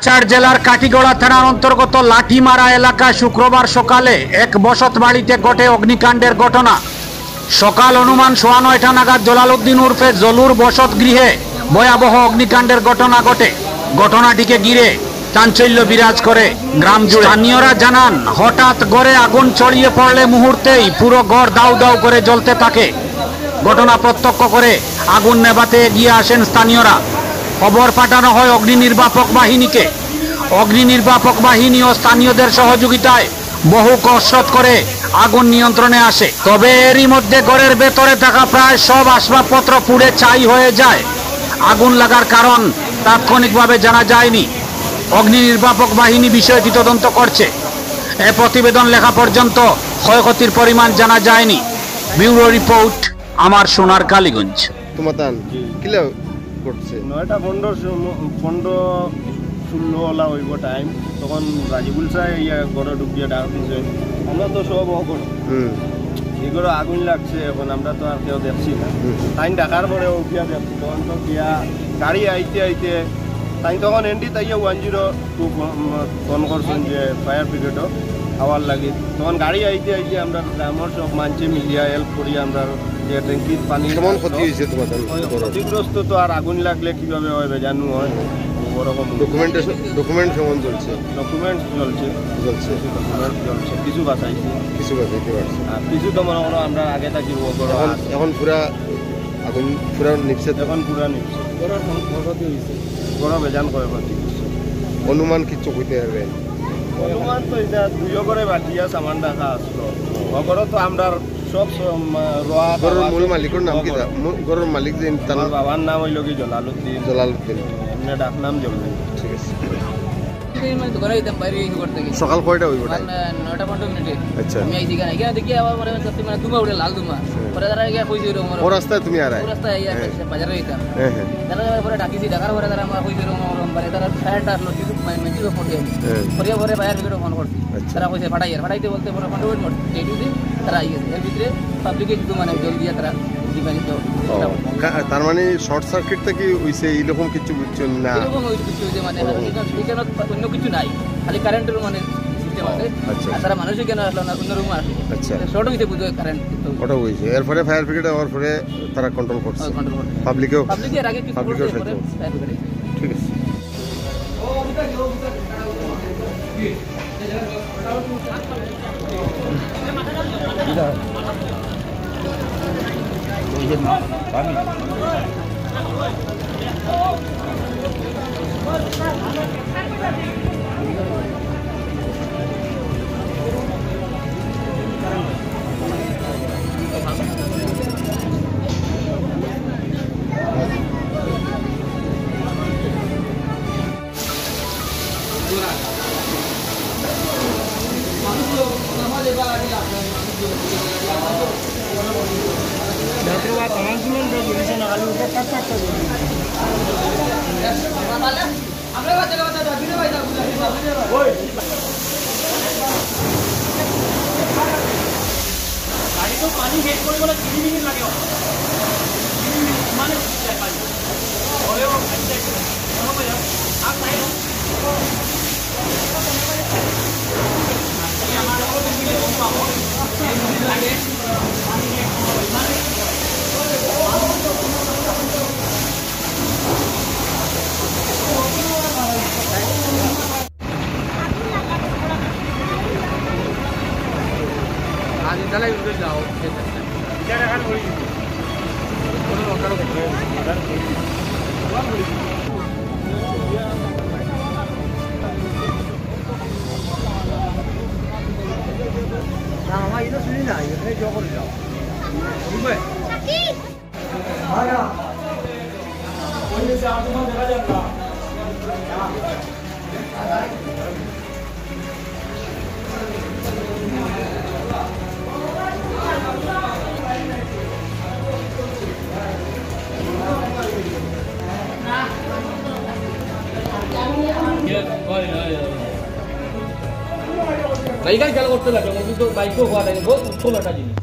চার জেলার কাটিগড়া থানার অন্তর্গত লাঠিমারা এলাকায় শুক্রবার সকালে এক বসত বাড়িতে ঘটে অগ্নিকাণ্ডের ঘটনা। সকাল অনুমান 9:15 নাগাদ জলালউদ্দিন উর্ফে জলুর বসত গৃহে ভয়াবহ অগ্নিকাণ্ডের ঘটনা ঘটে। ঘটনাটিকে ঘিরে চাঞ্চল্য বিরাজ করে গ্রাম জুড়ে। স্থানীয়রা জানান, হঠাৎ ঘরে আগুন ছড়িয়ে পড়লে মুহূর্তেই পুরো ঘর দাউ দাউ করে জ্বলতে থাকে। ঘটনা প্রত্যক্ষ করে আগুন নেভাতে এগিয়ে আসেন স্থানীয়রা। খবর পাঠানো হয় অগ্নি নির্বাপক বাহিনীকে। অগ্নি নির্বাপক বাহিনী ও স্থানীয়দের সহযোগিতায় বহু কসরত করে আগুন নিয়ন্ত্রণে আসে। তবে এরই মধ্যে ঘরের ভেতরে থাকা প্রায় সব আসবাবপত্র পুড়ে ছাই হয়ে যায়। আগুন লাগার কারণ তাৎক্ষণিকভাবে জানা যায়নি। অগ্নি নির্বাপক বাহিনী বিষয়টি তদন্ত করছে। এ প্রতিবেদন লেখা পর্যন্ত ক্ষয়ক্ষতির পরিমাণ জানা যায়নি। ব্যুরো রিপোর্ট, আমার সোনার কালীগঞ্জ। তোমাতান কিলো করছে 9:15-16 হইব টাইম। তখন রাজিবুল সাহেব ইয়া ঘরে ঢুকিয়ে ডাক দিছে। আমরা তো সব অগর এগুলো আগুন লাগছে। এখন আমরা তো আর কেউ দেখছি না। তাই ডাকার পরে উঠিয়া দেখছি। তখন তো গিয়া গাড়ি আইতে আইতে তাই তখন এনডি তাইয়া 102 ফোন করছেন যে ফায়ার ব্রিগেডও হওয়ার লাগে। তখন গাড়ি আইতে আইতে আমরা গ্রামের সব মানছে মিলিয়া হেল্প করি। আমরা যে ট্যাঙ্কির পানি কেমন ক্ষতি হয়েছে তোমাদের? ক্ষতিগ্রস্ত তো আর আগুন লাগলে কিভাবে হয় বেজানো হয়। ওরকম ডকুমেন্ট কেমন চলছে? ডকুমেন্ট চলছে কিছু বাঁচাইছি, কিছু বাঁচাইতে পারছে আর কিছু তো মনে করো আমরা আগে থাকি। এখন পুরা আগুন পুরা নিপছে। এখন পুরা নিপছে। বড় বেজান করে ক্ষতি করছে। অনুমান কিছু কইতে হবে? অনুমান তো এটা দুইও করে বাটিয়া সামান রাখা আসলো। ঘর তো আমরা সব রোয়া। ঘরের মূল মালিকের নাম কি? ঘরের মালিক যে তার বাবার নাম হইল কি জলালউদ্দিন। এমনি ডাক নাম জলদি। ঠিক আছে। সকাল কয়টা হইব? 9:15 আচ্ছা, আমি এইদিকে নাই গিয়া দেখি আবার মানে সত্যি মানে দুমা উড়ে লাল দুমা পরে তারা গিয়া কইছে রকম ও রাস্তায় তুমি আর রাস্তায় আইয়া বাজারে যাইতাম। তারা পরে ডাকিছি, ডাকার পরে তারা আমার কইছে রকম মানে তারা ফায়ারটা আসলো কিছু মানে কিছু ফোন দিয়ে পরে পরে ফায়ার ব্রিগেড ফোন করছি। তারা কইছে ফাটাইতে বলতে পরে ফোন করতে রেডি দিন তারা আইছে। এর ভিতরে পাবলিকে কিছু মানে জল দিয়া তারা দিবানিত। তার মানে শর্ট সার্কিট থেকে হইছে এইরকম কিছু বুঝছেন না? এরকম কিছু হইছে মানে এখানে অন্য কিছু নাই, খালি কারেন্টের মানে সিস্টেম আছে। আর তারা মানুষই কেন আসলো না, অন্য রুমে আসলো। আচ্ছা, শর্ট হইতে বুঝো কারেন্ট ওটা হইছে। এরপরে ফায়ার ব্রিগেড হওয়ার পরে তারা কন্ট্রোল করছে। পাবলিকের আগে কিছু করছে পরে ফায়ার ব্রিগেড। ঠিক আছে। পানি হেড করে বলে 3 মিনিট লাগে মানে आज इंशाल्लाह उधर जाओ क्या रखा होई কোনো লকার করতে না মামা এটা শুনি না, এখানে জো করে যাও বুঝবে কি আয়া ওই যে আজমান দেখা যাবে না। বাইকার খেলা করতে লাগে, বাইকও হওয়া লাগে, বহুত উৎসব একটা জিনিস।